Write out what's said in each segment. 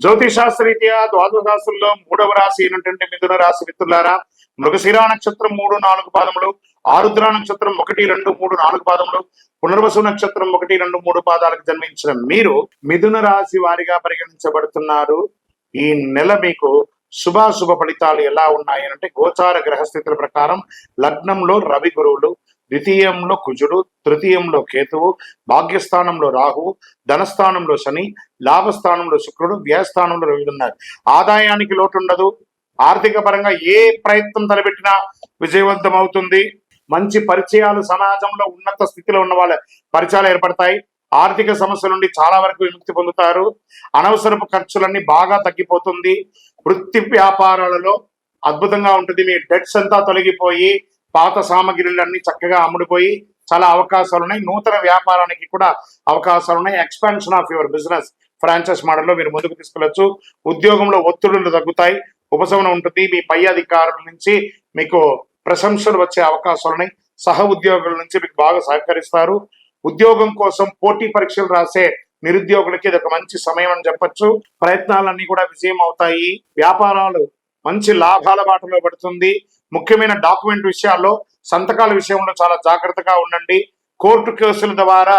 జ్యోతిషాస్త్రరీత్యా ద్వాదశాస్త్రంలో 3వ రాశి అయినటువంటి మిథున రాశి మిత్రులారా, మృగశిర నక్షత్రం 3, 4 పాదములు, ఆరుద్ర నక్షత్రం 1, 2, 3, 4 పాదములు, పునర్వసు నక్షత్రం 1, 2, 3 పాదాలకు జన్మించిన మీరు మిథున రాశి వారిగా పరిగణించబడుతున్నారు. ఈ నెల మీకు శుభాశుభ ఫలితాలు ఎలా ఉన్నాయి అంటే, గోచార గ్రహస్థితుల ప్రకారం లగ్నంలో రవి గురువులు, ద్వితీయంలో కుజుడు, తృతీయంలో కేతువు, భాగ్యస్థానంలో రాహువు, ధనస్థానంలో శని, లాభస్థానంలో శుక్రుడు, వ్యయస్థానంలో రవి ఉన్నారు. ఆదాయానికి లోటు ఉండదు. ఆర్థిక పరంగా ఏ ప్రయత్నం తలపెట్టినా విజయవంతం అవుతుంది. మంచి పరిచయాలు, సమాజంలో ఉన్నత స్థితిలో ఉన్న వాళ్ళ పరిచయాలు ఏర్పడతాయి. ఆర్థిక సమస్యల నుండి చాలా వరకు విముక్తి పొందుతారు. అనవసరపు ఖర్చులన్నీ బాగా తగ్గిపోతుంది. వృత్తి వ్యాపారాలలో అద్భుతంగా ఉంటుంది. మీ డెట్స్ అంతా తొలగిపోయి పాత సామగ్రిలన్నీ చక్కగా అమ్ముడిపోయి చాలా అవకాశాలు ఉన్నాయి. నూతన వ్యాపారానికి కూడా అవకాశాలు ఉన్నాయి. Expansion of your business franchise మోడల్లో మీరు ముందుకు తీసుకెళ్లొచ్చు. ఉద్యోగంలో ఒత్తిడులు తగ్గుతాయి, ఉపశమనం ఉంటుంది. మీ పై అధికారుల నుంచి మీకు ప్రశంసలు వచ్చే అవకాశాలు ఉన్నాయి. సహ ఉద్యోగుల నుంచి మీకు బాగా సహకరిస్తారు. ఉద్యోగం కోసం పోటీ పరీక్షలు రాసే నిరుద్యోగులకి ఇది ఒక మంచి సమయం అని చెప్పొచ్చు. ప్రయత్నాలన్నీ కూడా విజయం అవుతాయి. వ్యాపారాలు మంచి లాభాల బాటలో పడుతుంది. ముఖ్యమైన డాక్యుమెంట్ విషయాల్లో, సంతకాల విషయంలో చాలా జాగ్రత్తగా ఉండండి. కోర్టు కేసుల ద్వారా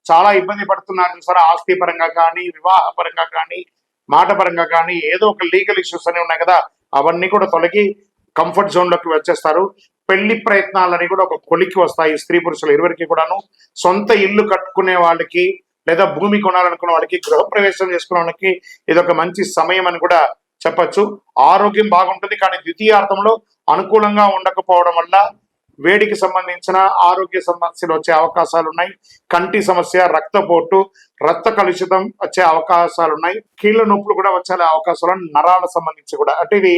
చాలా ఇబ్బంది పడుతున్నారు సార్. ఆస్తి పరంగా కానీ, వివాహ పరంగా కానీ, మాట పరంగా కానీ ఏదో ఒక లీగల్ ఇష్యూస్ అనేవి ఉన్నాయి కదా, అవన్నీ కూడా తొలగి కంఫర్ట్ జోన్ లోకి వచ్చేస్తారు. పెళ్లి ప్రయత్నాలని కూడా ఒక కొలికి వస్తాయి. స్త్రీ పురుషులు ఇరువురికి కూడాను. సొంత ఇల్లు కట్టుకునే వాళ్ళకి, లేదా భూమి కొనాలనుకున్న వాళ్ళకి, గృహప్రవేశం చేసుకునే వాళ్ళకి ఇది ఒక మంచి సమయం అని కూడా చెప్పచ్చు. ఆరోగ్యం బాగుంటుంది, కానీ ద్వితీయార్థంలో అనుకూలంగా ఉండకపోవడం వల్ల వేడికి సంబంధించిన ఆరోగ్య సమస్యలు వచ్చే అవకాశాలు ఉన్నాయి. కంటి సమస్య, రక్తపోటు, రక్త కలుషితం వచ్చే అవకాశాలు ఉన్నాయి. కీళ్ళ నొప్పులు కూడా వచ్చే అవకాశాలు, నరాలకు సంబంధించి కూడా. అంటే ఇది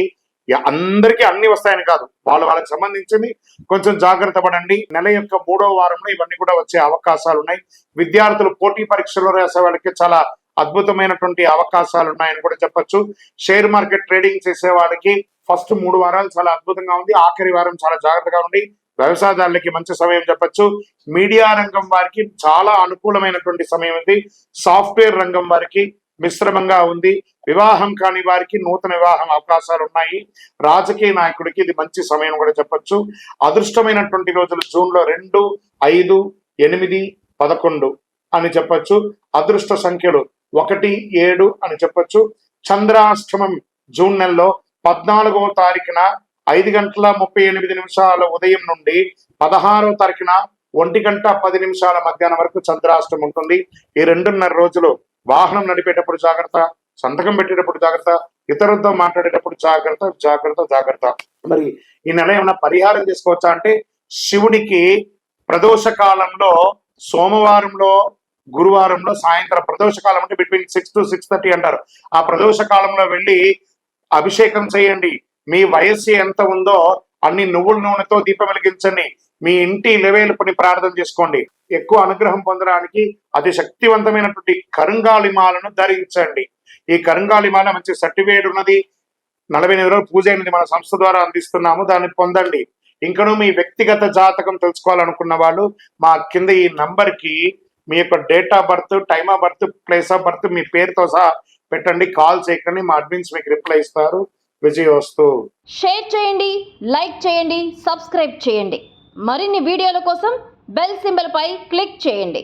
అందరికీ అన్ని వస్తాయని కాదు, వాళ్ళకి సంబంధించింది కొంచెం జాగ్రత్త పడండి. నెల యొక్క 3వ వారంలో ఇవన్నీ కూడా వచ్చే అవకాశాలు ఉన్నాయి. విద్యార్థులు పోటీ పరీక్షలు రాసే వాళ్ళకి చాలా అద్భుతమైనటువంటి అవకాశాలు ఉన్నాయని కూడా చెప్పొచ్చు. షేర్ మార్కెట్ ట్రేడింగ్ చేసే వాళ్ళకి ఫస్ట్ 3 వారాలు చాలా అద్భుతంగా ఉంది. ఆఖరి వారం చాలా జాగ్రత్తగా ఉంది. వ్యవసాయదారులకి మంచి సమయం చెప్పొచ్చు. మీడియా రంగం వారికి చాలా అనుకూలమైనటువంటి సమయం ఉంది. సాఫ్ట్వేర్ రంగం వారికి మిశ్రమంగా ఉంది. వివాహం కాని వారికి నూతన వివాహం అవకాశాలు ఉన్నాయి. రాజకీయ నాయకుడికి ఇది మంచి సమయం కూడా చెప్పొచ్చు. అదృష్టమైనటువంటి రోజులు జూన్లో 2, 5, 8, 11 అని చెప్పొచ్చు. అదృష్ట సంఖ్యలు 1, 7 అని చెప్పొచ్చు. చంద్రాష్టమం జూన్ నెలలో 14వ తారీఖున 5:38 ఉదయం నుండి 16వ తారీఖున 1:10 మధ్యాహ్నం వరకు చంద్రాష్టమం ఉంటుంది. ఈ 2.5 రోజులు వాహనం నడిపేటప్పుడు జాగ్రత్త, సంతకం పెట్టేటప్పుడు జాగ్రత్త, ఇతరులతో మాట్లాడేటప్పుడు జాగ్రత్త జాగ్రత్త జాగ్రత్త. మరి ఈ నెల ఏమైనా పరిహారం చేసుకోవచ్చా అంటే, శివుడికి ప్రదోష కాలంలో సోమవారంలో, గురువారంలో సాయంత్రం, ప్రదోష కాలం అంటే బిట్వీన్ 6 to 6:30 అంటారు. ఆ ప్రదోష కాలంలో వెళ్ళి అభిషేకం చేయండి. మీ వయస్సు ఎంత ఉందో అన్ని నువ్వుల నూనెతో దీపం వెలిగించండి. మీ ఇంటి లెవెల్పుని ప్రార్థన చేసుకోండి. ఎక్కువ అనుగ్రహం పొందడానికి అతి శక్తివంతమైనటువంటి కరుంగాలిమాలను ధరించండి. ఈ కరుంగాలిమాల మంచి సర్టిఫికేట్ ఉన్నది. 48 రోజులు పూజ అయినది మన సంస్థ ద్వారా అందిస్తున్నాము. దాన్ని పొందండి. ఇంకనూ మీ వ్యక్తిగత జాతకం తెలుసుకోవాలనుకున్న వాళ్ళు మా కింద ఈ నంబర్కి మీ యొక్క date of birth, time of birth, place of birth, మీ పేరుతో సహా పెట్టండి. కాల్ చేయకండి, మా అడ్మిన్స్ మీకు రిప్లై ఇస్తారు. విజయోస్తు. షేర్ చేయండి, లైక్ చేయండి, సబ్స్క్రైబ్ చేయండి. మరిన్ని వీడియోల కోసం బెల్ సింబల్ పై క్లిక్ చేయండి.